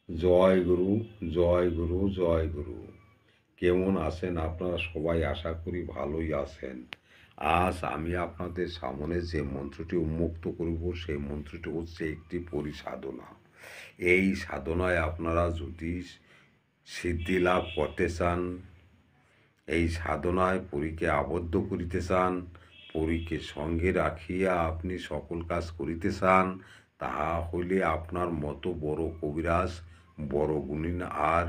জয় গুরু, জয় গুরু, জয় গুরু। কেমন আছেন আপনারা সবাই? আশা করি ভালোই আছেন। আজ আমি আপনাদের সামনে যে মন্ত্রটি উন্মুক্ত করব সেই মন্ত্রটি হচ্ছে একটি পরিসাধনা। এই সাধনায় আপনারা যদি সিদ্ধি লাভ করতে চান, এই সাধনায় পরীকে আবদ্ধ করিতে চান, পরীকে সঙ্গে রাখিয়া আপনি সকল কাজ করিতে চান, তাহা হইলে আপনার মতো বড় কবিরাজ, বড় গুণী আর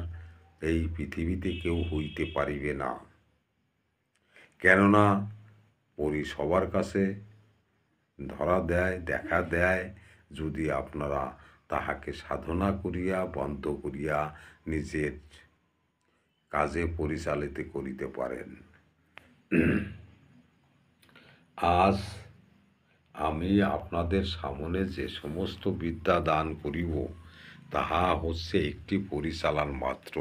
এই পৃথিবীতে কেউ হইতে পারিবে না। কেননা পরী সবার কাছে ধরা দেয়, দেখা দেয়, যদি আপনারা তাহাকে সাধনা করিয়া বন্ধ করিয়া নিজের কাজে পরিচালিত করিতে পারেন। আজ আমি আপনাদের সামনে যে সমস্ত বিদ্যা দান করিব তাহা হচ্ছে একটি পরিচালন মাত্র।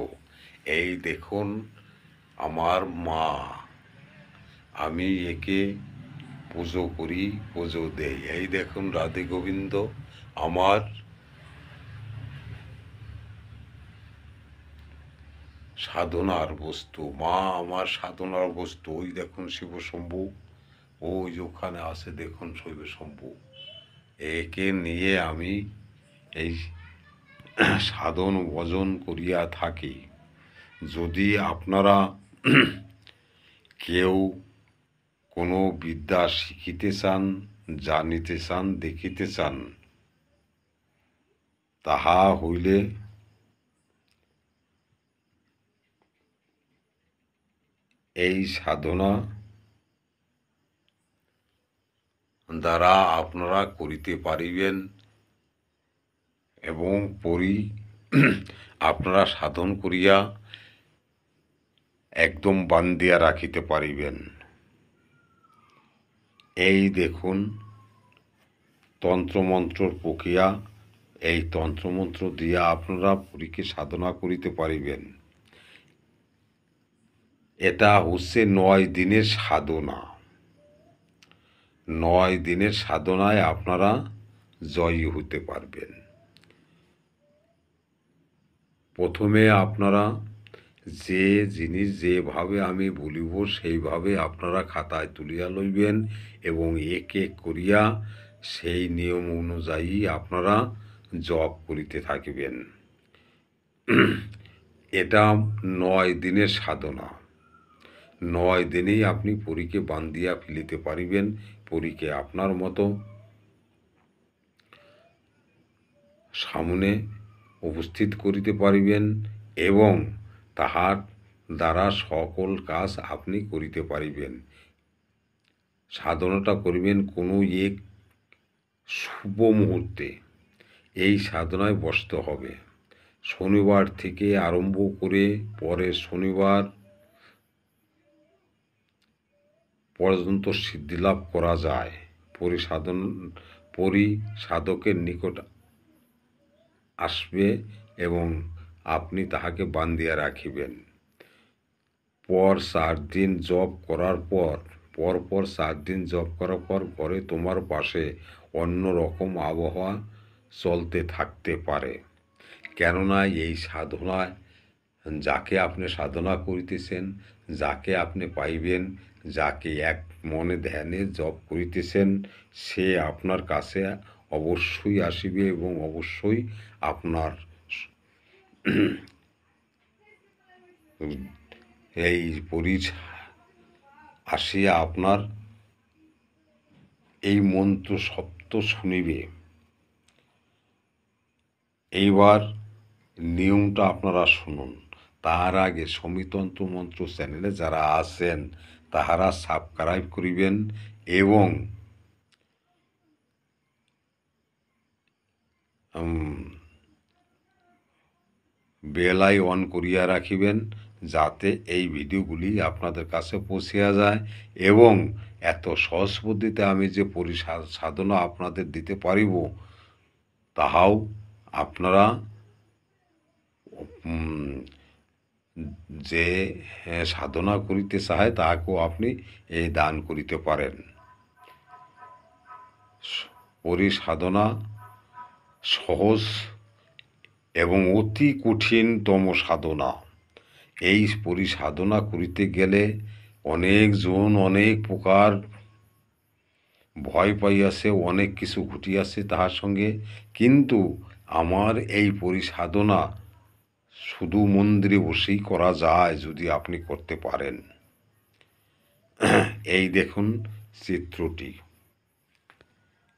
এই দেখুন আমার মা, আমি একে পুজো করি, পুজো দেই। এই দেখুন রাধে গোবিন্দ আমার সাধনার বস্তু, মা আমার সাধনার বস্তু। ওই দেখুন শিবশম্ভু, ওই যে ওখানে আছে দেখুন শৈবশম্ভু। একে নিয়ে আমি এই সাধন ভজন করিয়া থাকি। যদি আপনারা কেউ কোনো বিদ্যা শিখিতে চান, জানিতে চান, দেখিতে চান, তাহা হইলে এই সাধনা দ্বারা আপনারা করিতে পারিবেন এবং আপনারা সাধন করিয়া একদম বান্ধিয়া রাখিতে পারিবেন। এই দেখুন তন্ত্রমন্ত্রর প্রক্রিয়া। এই তন্ত্রমন্ত্র দিয়া আপনারা পরীকে সাধনা করিতে পারিবেন। এটা হচ্ছে 9 দিনের সাধনা। 9 দিনের সাধনায় আপনারা জয়ী হতে পারবেন। প্রথমে আপনারা যে জিনিস যেভাবে আমি বলিব সেইভাবে আপনারা খাতায় তুলিয়া লইবেন এবং এক এক করিয়া সেই নিয়ম অনুযায়ী আপনারা জপ করিতে থাকিবেন। এটা 9 দিনের সাধনা। 9 দিনেই আপনি পরীকে বান্ধিয়া ফেলিতে পারিবেন, পরীকে আপনার মতো সামনে উপস্থিত করিতে পারিবেন এবং তাহার দ্বারা সকল কাজ আপনি করিতে পারিবেন। সাধনাটা করিবেন কোনো এক শুভ মুহূর্তে। এই সাধনায় বসতে হবে। শনিবার থেকে আরম্ভ করে পরের শনিবার পর্যন্ত সিদ্ধিলাভ করা যায়। সাধকের নিকট আসবে এবং আপনি তাহাকে বান্ধিয়া রাখিবেন। পর 4 দিন জপ করার পর, পরপর 4 দিন জপ করার পর ঘরে তোমার পাশে অন্য রকম আবহাওয়া চলতে থাকতে পারে। কেননা এই সাধনায় যাকে আপনি সাধনা করিতেছেন, যাকে আপনি পাইবেন, যাকে এক মনে ধ্যানে জপ করিতেছেন, সে আপনার কাছে অবশ্যই আসিবে এবং অবশ্যই আপনার এই আসিয়া আপনার এই মন্ত্র শব্দ শুনিবে। এইবার নিয়মটা আপনারা শুনুন। তার আগে সমীতন্ত্র মন্ত্র চ্যানেলে যারা আছেন তাহারা সাবস্ক্রাইব করিবেন এবং বেল আইকন করিয়া রাখিবেন, যাতে এই ভিডিওগুলি আপনাদের কাছে পৌঁছিয়া যায় এবং এত সহজ পদ্ধতিতে আমি যে সাধনা আপনাদের দিতে পারিব তাহাও আপনারা যে সাধনা করিতে চায় তাহাকেও আপনি এই দান করিতে পারেন। সাধনা সহজ এবং অতি কঠিনতম সাধনা। এই পরিসাধনা করিতে গেলে অনেকজন অনেক প্রকার ভয় পাইয়াছে, অনেক কিছু ঘটিয়াছে তাহার সঙ্গে, কিন্তু আমার এই পরিসাধনা শুধু মন্দিরে বসেই করা যায় যদি আপনি করতে পারেন। এই দেখুন চিত্রটি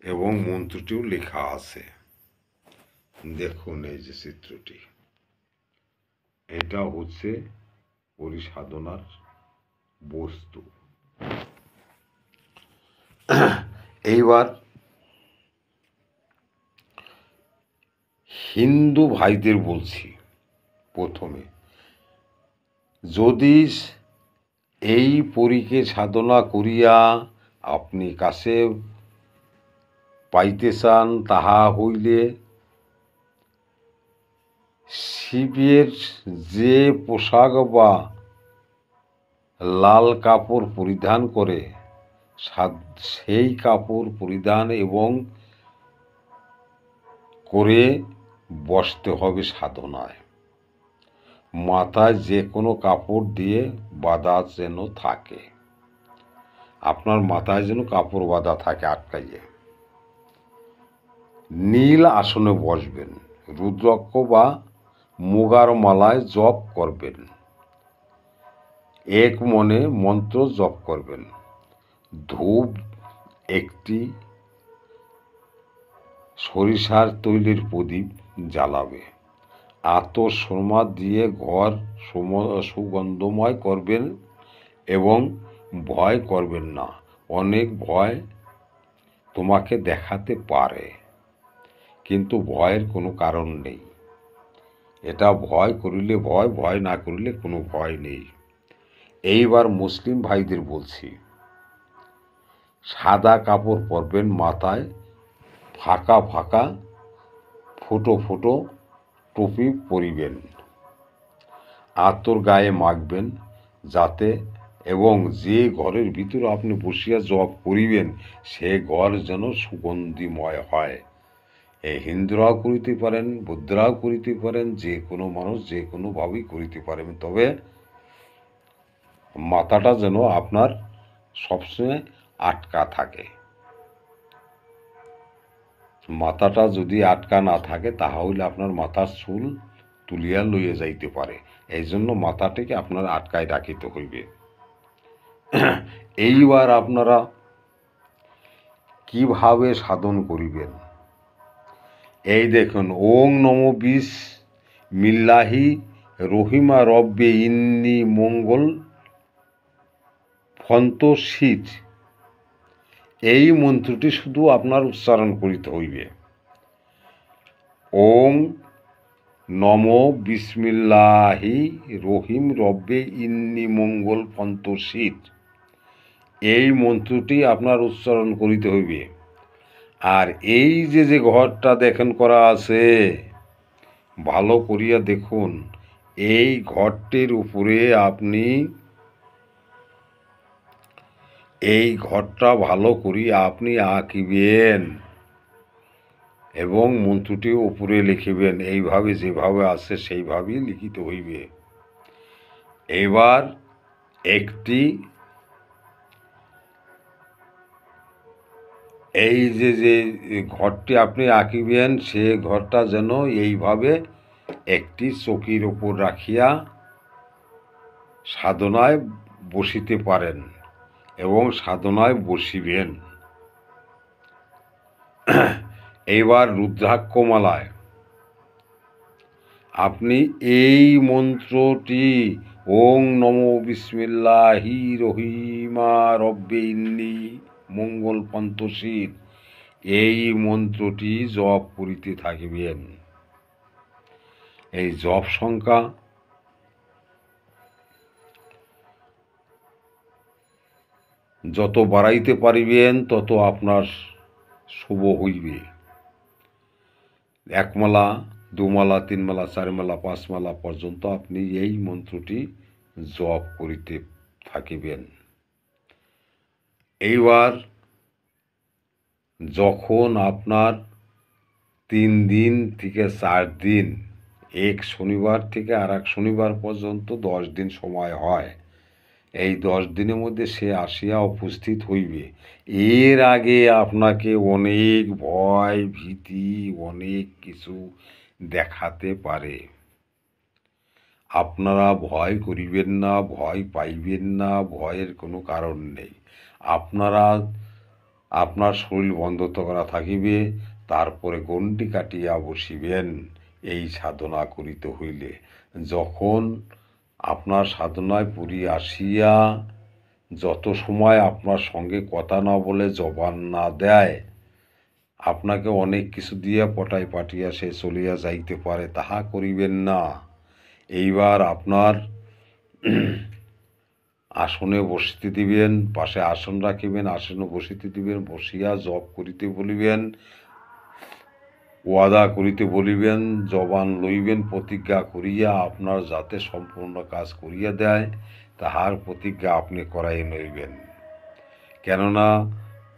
এবং মন্ত্রটিও লেখা আছে, দেখুন এই যে চিত্রটি, এটা হচ্ছে পরিসাধনার বস্তু। এইবার হিন্দু ভাইদের বলছি, প্রথমে যদি এই পরীকে সাধনা করিয়া আপনি কাছে পাইতে চান, তাহা হইলে শিবের যে পোশাক বা লাল কাপড় পরিধান করে সেই কাপড় পরিধান এবং করে বসতে হবে সাধনায়। মাথায় যে কোনো কাপড় দিয়ে বাঁধা যেন থাকে, আপনার মাথায় যেন কাপড় বাঁধা থাকে আটকাইয়ে। নীল আসনে বসবেন, রুদ্রাক্ষ বা মুগার মালায় জপ করবেন, এক মনে মন্ত্র জপ করবেন। ধূপ একটি, সরিষার তৈলের প্রদীপ জ্বালাবে। আতশোমা দিয়ে ঘর সুগন্ধময় করবেন এবং ভয় করবেন না। অনেক ভয় তোমাকে দেখাতে পারে, কিন্তু ভয়ের কোনো কারণ নেই। এটা ভয় করিলে ভয়, ভয় না করিলে কোনো ভয় নেই। এইবার মুসলিম ভাইদের বলছি, সাদা কাপড় পরবেন, মাথায় ফাঁকা ফাঁকা ফুটো ফুটো টুপি পরিবেন, আতর গায়ে মাখবেন যাতে, এবং যে ঘরের ভিতরে আপনি বসিয়া জপ করিবেন সে ঘর যেন সুগন্ধিময় হয়। এই হিন্দুরাও করিতে পারেন, বৌদ্ধরাও করিতে পারেন, যে কোনো মানুষ যে কোনোভাবেই করিতে পারেন, তবে মাথাটা যেন আপনার সবসময় আটকা থাকে। মাথাটা যদি আটকা না থাকে তাহলে আপনার মাথার চুল তুলিয়া লইয়া যাইতে পারে, এই জন্য মাথাটিকে আপনার আটকায় রাখিতে হইবে। এইবার আপনারা কিভাবে সাধন করিবেন, এই দেখুন, ওং নমো বিসমিল্লাহি রহিমা রব্বে ইন্নি মঙ্গল ফন্তশীত, এই মন্ত্রটি শুধু আপনার উচ্চারণ করিতে হইবে। ওং নমো বিসমিল্লাহি রহিম রব্বে ইন্নি মঙ্গল ফন্তশীত, এই মন্ত্রটি আপনার উচ্চারণ করিতে হইবে। আর এই যে যে ঘরটা দেখেন করা আছে, ভালো করিয়া দেখুন, এই ঘরটির উপরে আপনি এই ঘরটা ভালো করিয়া আপনি আঁকিবেন এবং মন্ত্রটি উপরে লিখিবেন। এইভাবে যেভাবে আছে সেইভাবেই লিখিত হইবে। এবার একটি এই যে যে ঘরটি আপনি আঁকিবেন সে ঘরটা যেন এইভাবে একটি চৌকির ওপর রাখিয়া সাধনায় বসিতে পারেন এবং সাধনায় বসিবেন। এইবার রুদ্রাক্ষমালায় আপনি এই মন্ত্রটি ওং নমো বিসমিল্লাহি রহিমা রব্বে ইন্নি মঙ্গল ফন্তশীত, এই মন্ত্রটি জপ করিতে থাকিবেন। এই জপ সংখ্যা যত বাড়াইতে পারিবেন তত আপনার শুভ হইবে। একমালা, দুমালা, তিনমালা, চারমালা, পাঁচমালা পর্যন্ত আপনি এই মন্ত্রটি জপ করিতে থাকিবেন। এইবার যখন আপনার 3 দিন থেকে 4 দিন এক শনিবার থেকে আর এক শনিবার পর্যন্ত 10 দিন সময় হয়। এই 10 দিনের মধ্যে সে আসিয়া উপস্থিত হইবে। এর আগে আপনাকে অনেক ভয় ভীতি অনেক কিছু দেখাতে পারে। আপনারা ভয় করিবেন না, ভয় পাইবেন না, ভয়ের কোনো কারণ নেই। আপনারা আপনার শরীর বন্ধত করা থাকিবে, তারপরে গণ্ডি কাটিয়া বসিবেন এই সাধনা করিতে হইলে। যখন আপনার সাধনায় পড়ি আসিয়া যত সময় আপনার সঙ্গে কথা না বলে জবান না দেয়, আপনাকে অনেক কিছু দিয়া পটাই পাঠিয়া সে চলিয়া যাইতে পারে, তাহা করিবেন না। এইবার আপনার আসনে বসিতে দিবেন, পাশে আসন রাখিবেন, আসনে বসিতে দিবেন, বসিয়া জপ করিতে বলিবেন, ওয়াদা করিতে বলিবেন, জবান লইবেন, প্রতিজ্ঞা করিয়া আপনার যাতে সম্পূর্ণ কাজ করিয়া দেয় তাহার প্রতিজ্ঞা আপনি করাই লইবেন। কেননা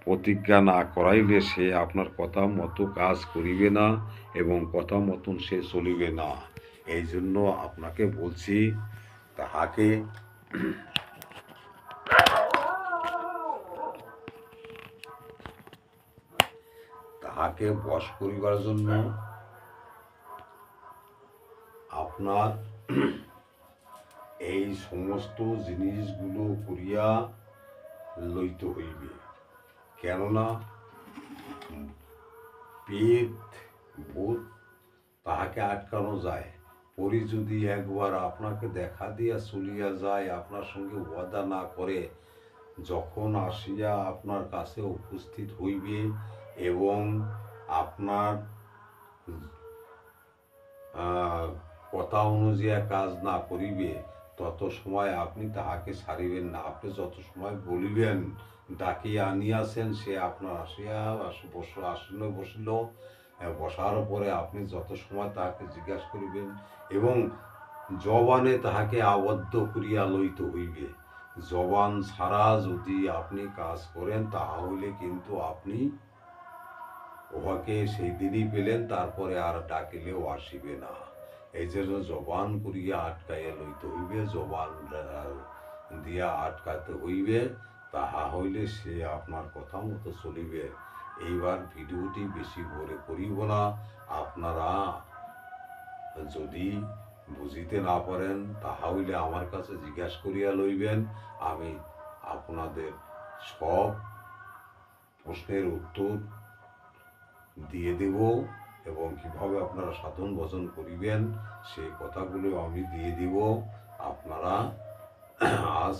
প্রতিজ্ঞা না করাইলে সে আপনার কথা মতো কাজ করিবে না এবং কথা মতন সে চলিবে না। এই জন্য আপনাকে বলছি তাহাকে বশ করিবার জন্য আপনার এই সমস্ত জিনিসগুলো করিয়া লইতে হইবে। কেননা পেট ভূত তাহাকে আটকানো যায়। পরি যদি একবার আপনাকে দেখা দিয়া চলিয়া যায়, আপনার সঙ্গে ওয়াদা না করে, যখন আসিয়া আপনার কাছে উপস্থিত হইবে এবং আপনার কথা অনুযায়ী কাজ না করিবে, তত সময় আপনি তাহাকে ছাড়িবেন না। আপনি যত সময় বলিবেন ডাকিয়া আনিয়াছেন, সে আপনার আসিয়া আসনে বসিল, বসার পরে আপনি যত সময় তাহাকে জিজ্ঞাসা করিবেন এবং জবানে তাহাকে আবদ্ধ করিয়া লইতে হইবে। জবান ছাড়া যদি আপনি কাজ করেন তাহা হইলে কিন্তু আপনি উহাকে সেই দিনই পেলেন, তারপরে আর ডাকিলেও আসিবে না। এই জন্য জবান করিয়া আটকাইয়া লইতে হইবে, জবান দিয়া আটকাতে হইবে, তাহা হইলে সে আপনার কথা মতো চলিবে। এইবার ভিডিওটি বেশি করে করিব না। আপনারা যদি বুঝিতে না পারেন তাহা হইলে আমার কাছে জিজ্ঞাসা করিয়া লইবেন, আমি আপনাদের সব প্রশ্নের উত্তর দিয়ে দেব এবং কিভাবে আপনারা সাধন ভজন করিবেন সেই কথাগুলো আমি দিয়ে দিব। আপনারা আজ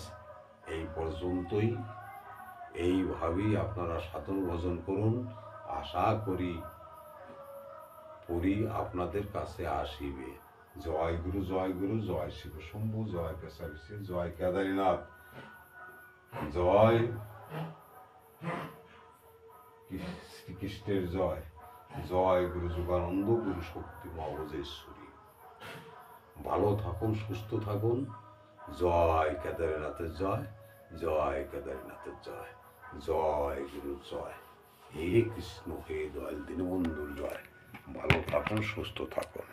এই পর্যন্তই, এইভাবেই আপনারা সাধন ভজন করুন। আশা করি পরি আপনাদের কাছে আসিবে। জয় গুরু, জয় গুরু, জয় শিব শম্ভু, জয় কেশাবিষে, জয় কেদারনাথ, জয় শ্রীকৃষ্ণের জয়, জয় গুরু যোগানন্দ, গুরু শক্তি মহাবজেশ্বরী। ভালো থাকুন, সুস্থ থাকুন। জয় কেদারনাথের জয়, জয় কেদারনাথের জয়, জয় গুরু জয়, হে কৃষ্ণ, হে দয়াল দীনবন্ধুর জয়। ভালো থাকুন, সুস্থ থাকুন।